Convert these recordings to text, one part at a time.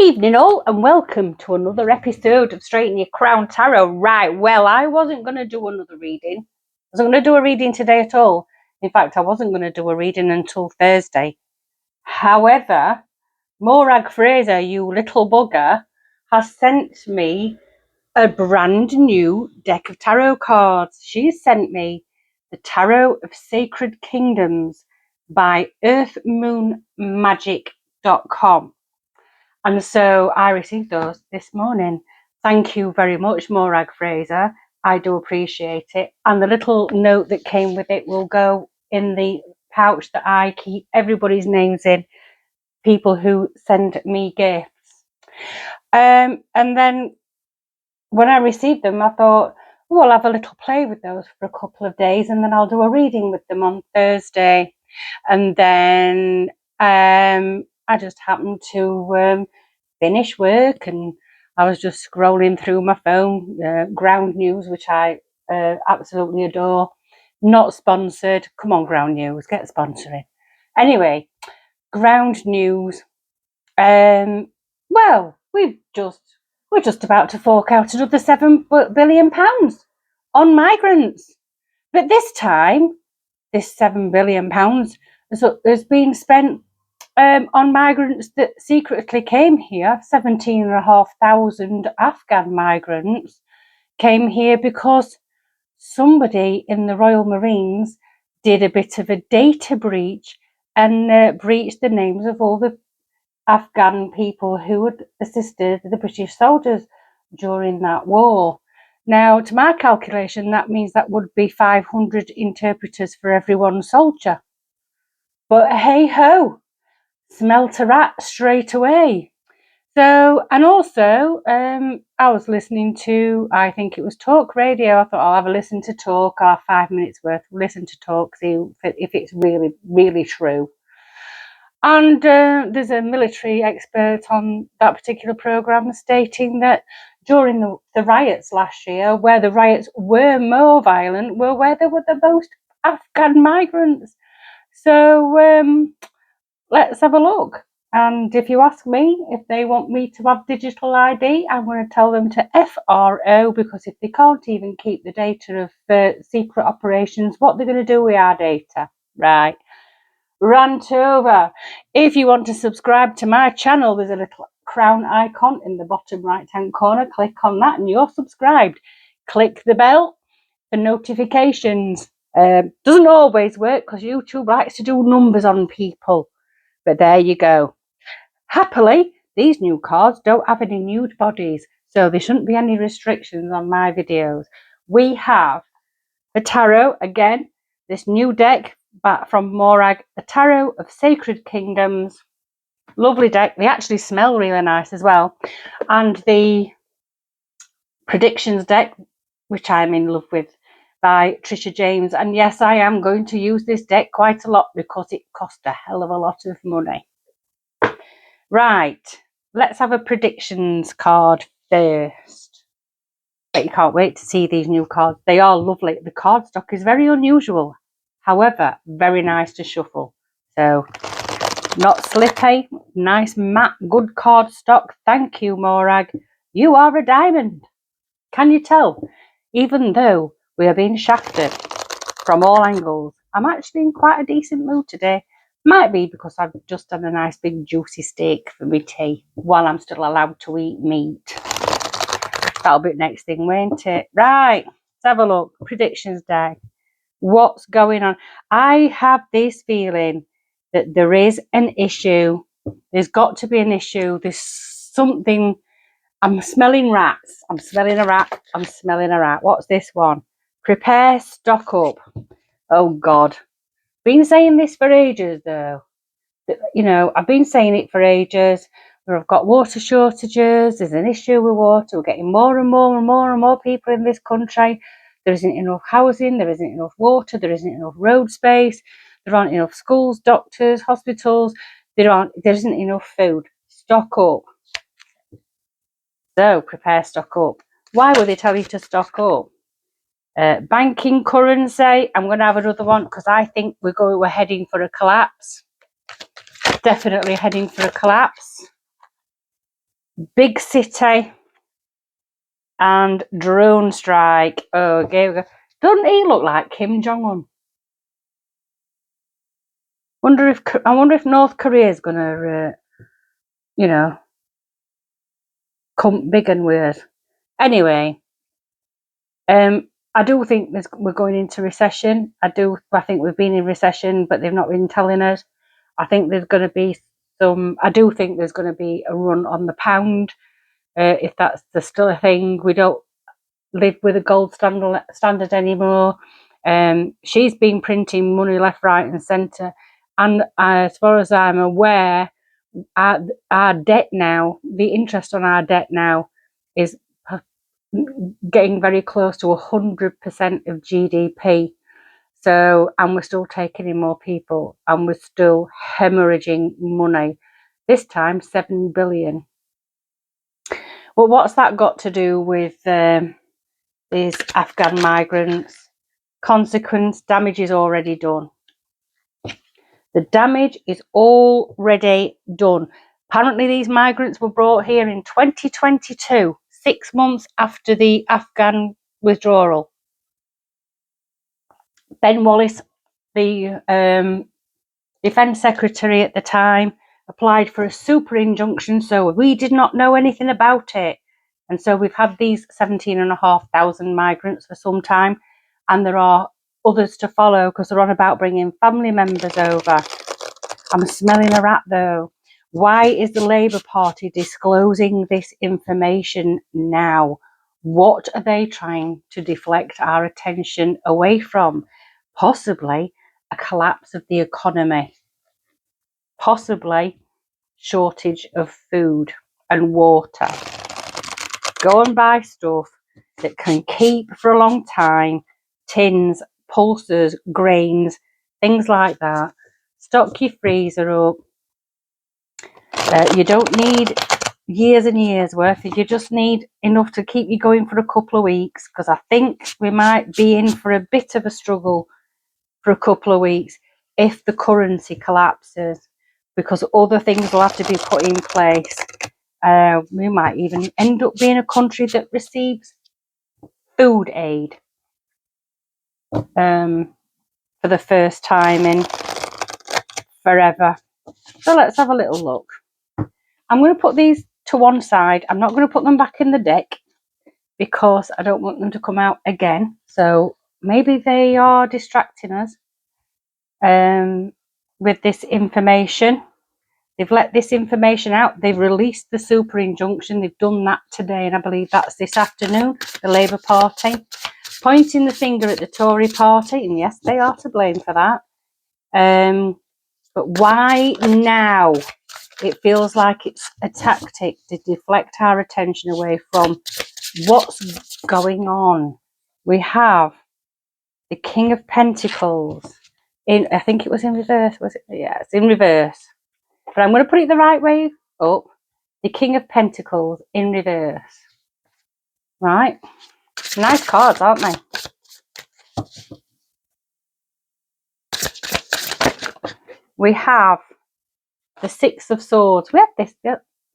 Evening all, and welcome to another episode of Straighten Your Crown Tarot. Right, well, I wasn't going to do another reading. I wasn't going to do a reading today at all. In fact, I wasn't going to do a reading until Thursday. However, Morag Fraser, you little bugger, has sent me a brand new deck of tarot cards. She's sent me the Tarot of Sacred Kingdoms by earthmoonmagic.com. And so I received those this morning. Thank you very much, Morag Fraser. I do appreciate it. And the little note that came with it will go in the pouch that I keep everybody's names in, people who send me gifts. And then when I received them, I thought, oh, I'll have a little play with those for a couple of days, and then I'll do a reading with them on Thursday. And then I just happened to finish work, and I was just scrolling through my phone, Ground News, which I absolutely adore. Not sponsored. Come on, Ground News, get sponsoring. Anyway, Ground News. Well, we're just about to fork out another £7 billion on migrants, but this time, this £7 billion has been spent on migrants that secretly came here. 17,500 Afghan migrants came here because somebody in the Royal Marines did a bit of a data breach and breached the names of all the Afghan people who had assisted the British soldiers during that war. Now, to my calculation, that means that would be 500 interpreters for every one soldier. But hey ho, smelt a rat straight away. So, and also, I was listening to, I think it was Talk Radio. I thought I'll have a listen to Talk, or 5 minutes worth, listen to Talk, see if it's really, really true. And there's a military expert on that particular programme stating that during the riots last year, where the riots were more violent, were where there were the most Afghan migrants. So let's have a look. And if you ask me if they want me to have digital ID, I'm going to tell them to FRO, because if they can't even keep the data of secret operations, what they're going to do with our data, right? Rant over. If you want to subscribe to my channel, there's a little crown icon in the bottom right hand corner. Click on that and you're subscribed. Click the bell for notifications. Doesn't always work because YouTube likes to do numbers on people, but there you go. Happily, these new cards don't have any nude bodies, so there shouldn't be any restrictions on my videos. We have the tarot again, this new deck back from Morag, the Tarot of Sacred Kingdoms. Lovely deck. They actually smell really nice as well. And the predictions deck, which I'm in love with, by Trisha James. And yes, I am going to use this deck quite a lot because it cost a hell of a lot of money. Right, let's have a predictions card first. But you can't wait to see these new cards. They are lovely. The card stock is very unusual. However, very nice to shuffle. So, not slippy, nice matte, good card stock. Thank you, Morag. You are a diamond. Can you tell? Even though we are being shafted from all angles, I'm actually in quite a decent mood today. Might be because I've just had a nice big juicy steak for my tea while I'm still allowed to eat meat. That'll be next thing, won't it? Right, let's have a look. Predictions day. What's going on? I have this feeling that there is an issue. There's got to be an issue. There's something. I'm smelling rats. I'm smelling a rat. I'm smelling a rat. What's this one? Prepare, stock up. Oh, God. Been saying this for ages, though. You know, I've been saying it for ages. We've got water shortages. There's an issue with water. We're getting more and more and more and more people in this country. There isn't enough housing. There isn't enough water. There isn't enough road space. There aren't enough schools, doctors, hospitals. There isn't enough food. Stock up. So prepare, stock up. Why would they tell you to stock up? Banking currency. I'm going to have another one because I think we're heading for a collapse. Definitely heading for a collapse. Big city and drone strike. Oh, okay. Doesn't he look like Kim Jong-un? I wonder if North Korea is gonna, come big and weird. Anyway, I do think we're going into recession. I think we've been in recession, but they've not been telling us. I think there's going to be I do think there's going to be a run on the pound, if that's still a thing. We don't live with a gold standard anymore. She's been printing money left, right, and centre. And as far as I'm aware, our debt now, the interest on our debt now, is getting very close to 100% of GDP. So, and we're still taking in more people, and we're still hemorrhaging money. This time, 7 billion. Well, what's that got to do with these Afghan migrants? Consequence, damage is already done. The damage is already done. Apparently, these migrants were brought here in 2022, 6 months after the Afghan withdrawal. Ben Wallace, the Defence Secretary at the time, applied for a super injunction, so we did not know anything about it. And so we've had these 17,500 migrants for some time, and there are others to follow because they're on about bringing family members over. I'm smelling a rat though. Why is the Labour Party disclosing this information now? What are they trying to deflect our attention away from? Possibly a collapse of the economy. Possibly shortage of food and water. Go and buy stuff that can keep for a long time. Tins, pulses, grains, things like that. Stock your freezer up. You don't need years and years worth. You just need enough to keep you going for a couple of weeks, because I think we might be in for a bit of a struggle for a couple of weeks if the currency collapses, because other things will have to be put in place. We might even end up being a country that receives food aid for the first time in forever. So let's have a little look. I'm going to put these to one side. I'm not going to put them back in the deck because I don't want them to come out again. So maybe they are distracting us with this information. They've let this information out. They've released the super injunction. They've done that today, and I believe that's this afternoon. The Labour Party pointing the finger at the Tory Party, and yes, they are to blame for that. But why now? It feels like it's a tactic to deflect our attention away from what's going on. We have the King of Pentacles I think it was in reverse, was it? Yeah, it's in reverse. But I'm going to put it the right way up. The King of Pentacles in reverse. Right? Nice cards, aren't they? We have the Six of Swords. We had this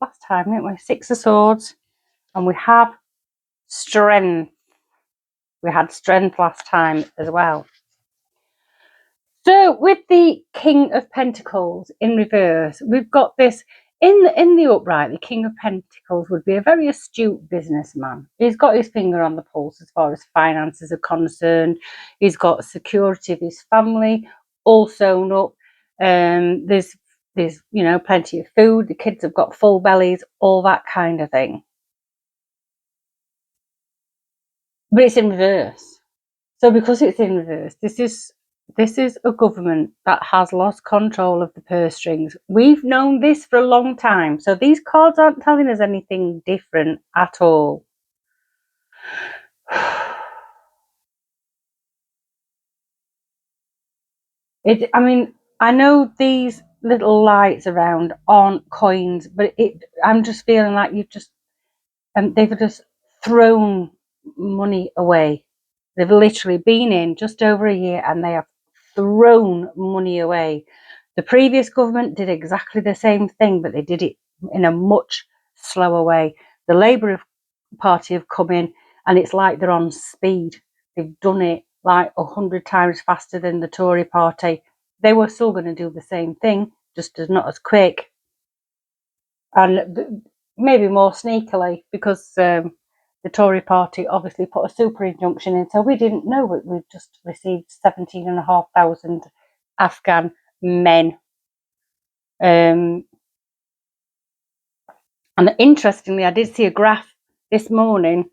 last time, didn't we? Six of Swords. And we have Strength. We had Strength last time as well. So with the King of Pentacles in reverse, we've got this in the upright. The King of Pentacles would be a very astute businessman. He's got his finger on the pulse as far as finances are concerned. He's got security of his family all sewn up. There's plenty of food. The kids have got full bellies, all that kind of thing. But it's in reverse. So because it's in reverse, this is a government that has lost control of the purse strings. We've known this for a long time. So these cards aren't telling us anything different at all. I know these little lights around aren't coins, but I'm just feeling like they've just thrown money away. They've literally been in just over a year and they have thrown money away. The previous government did exactly the same thing, but they did it in a much slow away. The Labour Party have come in, and it's like they're on speed. They've done it like 100 times faster than the Tory Party. They were still going to do the same thing, just as not as quick, and maybe more sneakily, because the Tory Party obviously put a super injunction in, so we didn't know it. We've just received 17,500 Afghan men. And interestingly, I did see a graph this morning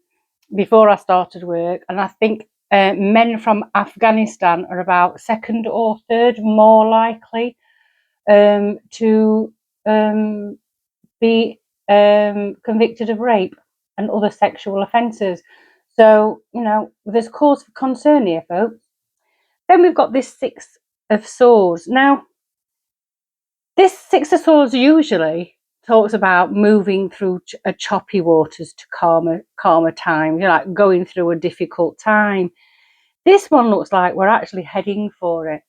before I started work, and I think men from Afghanistan are about second or third more likely to be convicted of rape and other sexual offences. So, there's cause for concern here, folks. Then we've got this Six of Swords. Now, this Six of Swords usually talks about moving through choppy waters to calmer times, like going through a difficult time. This one looks like we're actually heading for it.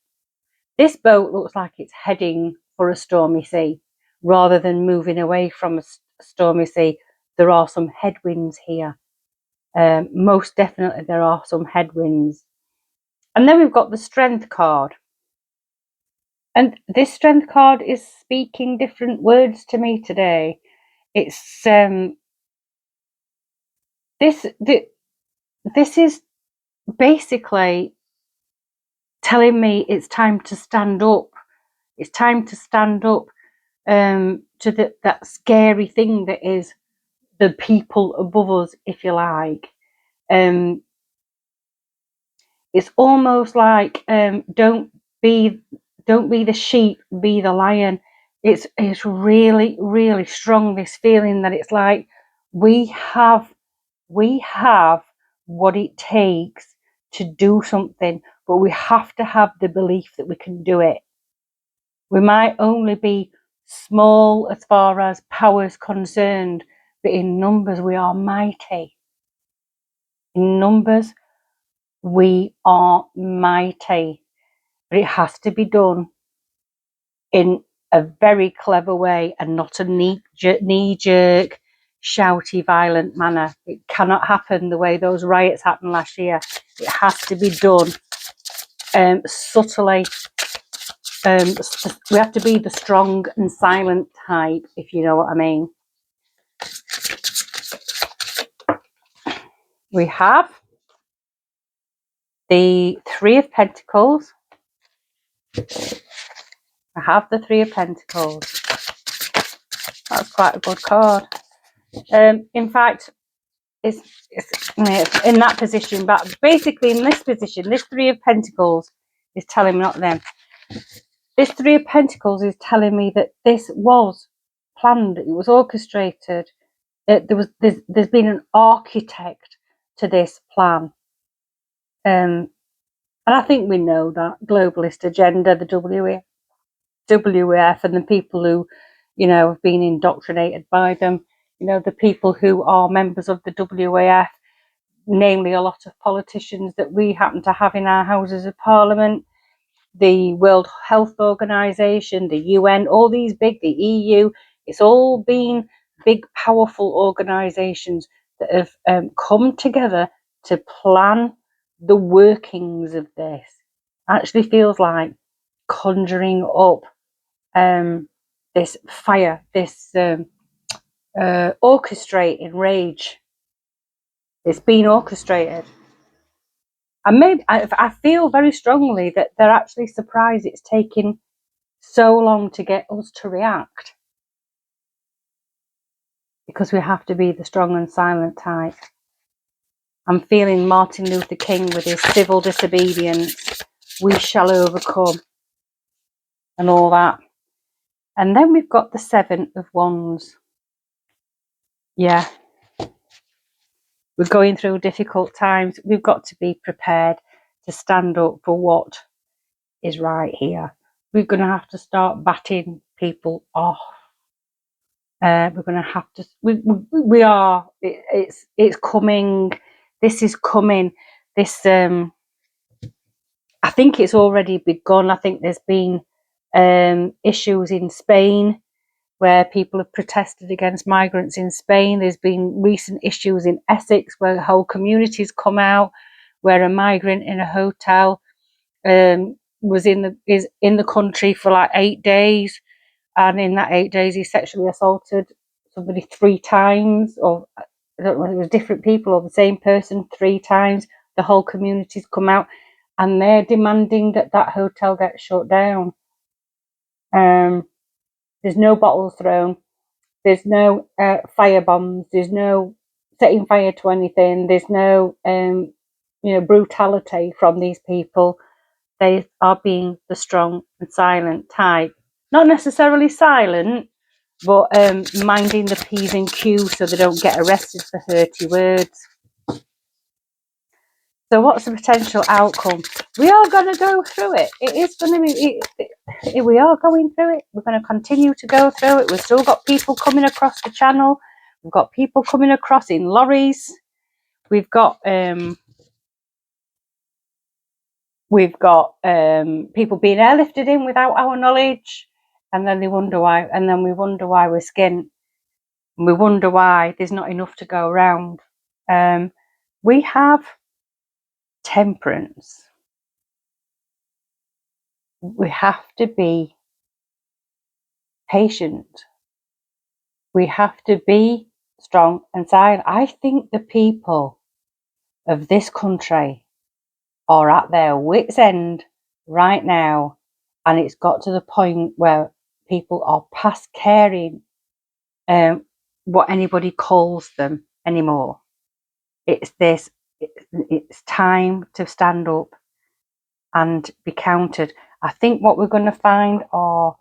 This boat looks like it's heading for a stormy sea rather than moving away from a stormy sea. There are some headwinds here. Most definitely there are some headwinds. And then we've got the Strength card. And this Strength card is speaking different words to me today. It's this is basically telling me it's time to stand up. It's time to stand up to that scary thing that is the people above us, if you like. It's almost like don't be the sheep, be the lion. It's really, really strong, this feeling that it's like we have what it takes to do something, but we have to have the belief that we can do it. We might only be small as far as power is concerned, but in numbers we are mighty. In numbers we are mighty, but it has to be done in a very clever way and not a knee-jerk, shouty, violent manner. It cannot happen the way those riots happened last year. It has to be done subtly. We have to be the strong and silent type, if you know what I mean. We have the Three of Pentacles. I have the Three of Pentacles. That's quite a good card. In fact, it's in that position, but basically in this position, this Three of Pentacles is telling me, not them. This Three of Pentacles is telling me that this was planned. It was orchestrated. There's been an architect to this plan. And I think we know that globalist agenda, the WEF, and the people who, have been indoctrinated by them. The people who are members of the WEF, namely a lot of politicians that we happen to have in our Houses of Parliament, the World Health Organization, the UN, all these the EU. It's all been big, powerful organizations that have come together to plan the workings of this. Actually feels like conjuring up this fire, this orchestrating rage. It's been orchestrated. And I feel very strongly that they're actually surprised it's taken so long to get us to react, because we have to be the strong and silent type. I'm feeling Martin Luther King with his civil disobedience, we shall overcome, and all that. And then we've got the Seven of Wands. Yeah. We're going through difficult times. We've got to be prepared to stand up for what is right here. We're going to have to start batting people off. We're going to have to. We are. It's coming. This is coming. This. I think it's already begun. I think there's been issues in Spain where people have protested against migrants in Spain. There's been recent issues in Essex where whole communities come out, where a migrant in a hotel is in the country for like 8 days, and in that 8 days he sexually assaulted somebody 3 times, or I don't know whether it was different people or the same person 3 times. The whole community's come out and they're demanding that that hotel gets shut down. There's no bottles thrown, there's no fire bombs, there's no setting fire to anything, there's no brutality from these people. They are being the strong and silent type. Not necessarily silent, but minding the P's and Q's so they don't get arrested for hurty words. So what's the potential outcome? We are going to go through it. It is going to be, we are going through it. We're going to continue to go through it. We've still got people coming across the channel. We've got people coming across in lorries. We've got people being airlifted in without our knowledge. And then they wonder why. And then we wonder why we're skint. And we wonder why there's not enough to go around. We have temperance. We have to be patient. We have to be strong and silent. I think the people of this country are at their wits' end right now, and it's got to the point where people are past caring what anybody calls them anymore. It's time to stand up and be counted. I think what we're going to find are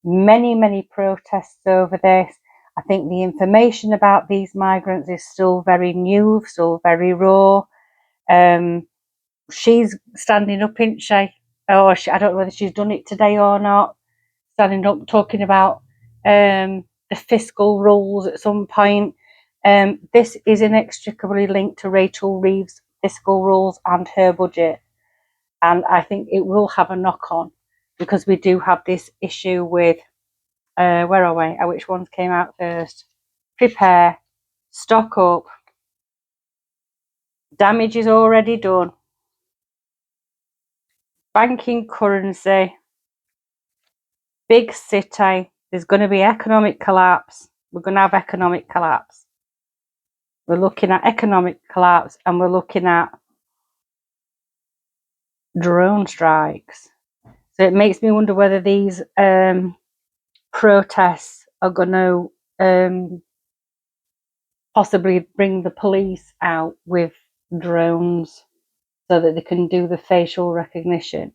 many protests over this. I think the information about these migrants is still very new, still very raw. She's standing up, isn't she? I don't know whether she's done it today or not. Standing up, talking about the fiscal rules at some point. This is inextricably linked to Rachel Reeves' fiscal rules and her budget. And I think it will have a knock-on, because we do have this issue with, where are we? Which ones came out first? Prepare, stock up, damage is already done, banking currency, big city, there's going to be economic collapse. We're going to have economic collapse. We're looking at economic collapse, and we're looking at drone strikes. So it makes me wonder whether these protests are going to possibly bring the police out with drones so that they can do the facial recognition.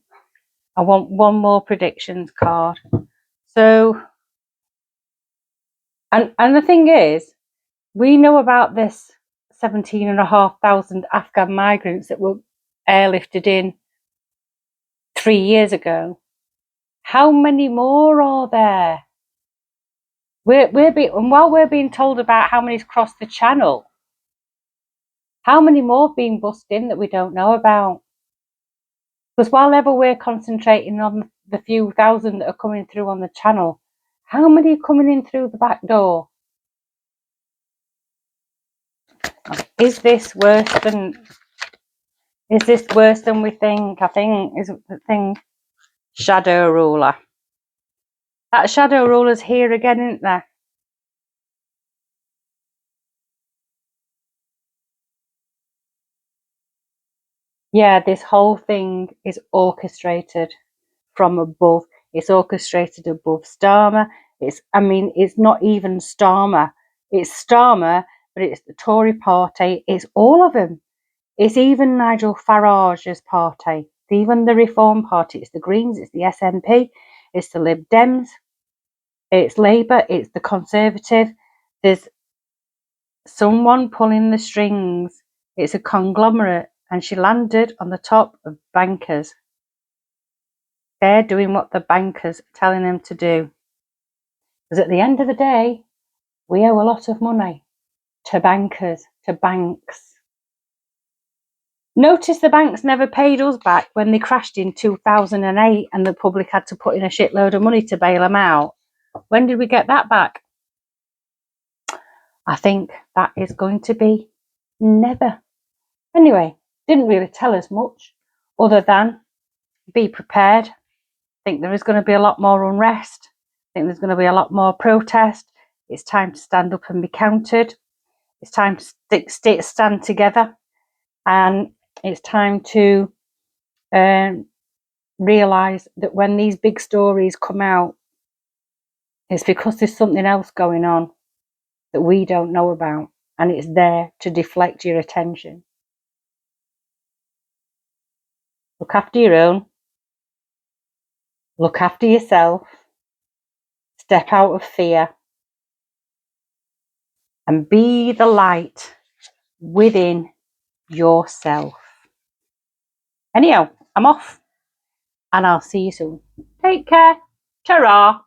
I want one more predictions card. So, and the thing is, we know about this 17,500 Afghan migrants that were airlifted in 3 years ago. How many more are there? While we're being told about how many's crossed the channel, how many more have been bussed in that we don't know about? Because while ever we're concentrating on the few thousand that are coming through on the channel, how many are coming in through the back door? Is this worse than we think? I think is the thing. Shadow ruler. That shadow ruler's here again, isn't there? Yeah, this whole thing is orchestrated from above. It's orchestrated above Starmer. It's not even Starmer. It's Starmer, but it's the Tory party. It's all of them. It's even Nigel Farage's party. It's even the Reform Party. It's the Greens. It's the SNP. It's the Lib Dems. It's Labour. It's the Conservative. There's someone pulling the strings. It's a conglomerate, and she landed on the top of bankers. They're doing what the bankers are telling them to do. Because at the end of the day, we owe a lot of money to bankers, to banks. Notice the banks never paid us back when they crashed in 2008 and the public had to put in a shitload of money to bail them out. When did we get that back? I think that is going to be never. Anyway, didn't really tell us much other than be prepared. I think there is going to be a lot more unrest. I think there's going to be a lot more protest. It's time to stand up and be counted. It's time to stand together. And it's time to realise that when these big stories come out, it's because there's something else going on that we don't know about, and it's there to deflect your attention. Look after your own. Look after yourself. Step out of fear. And be the light within yourself. Anyhow, I'm off. And I'll see you soon. Take care. Ta-ra.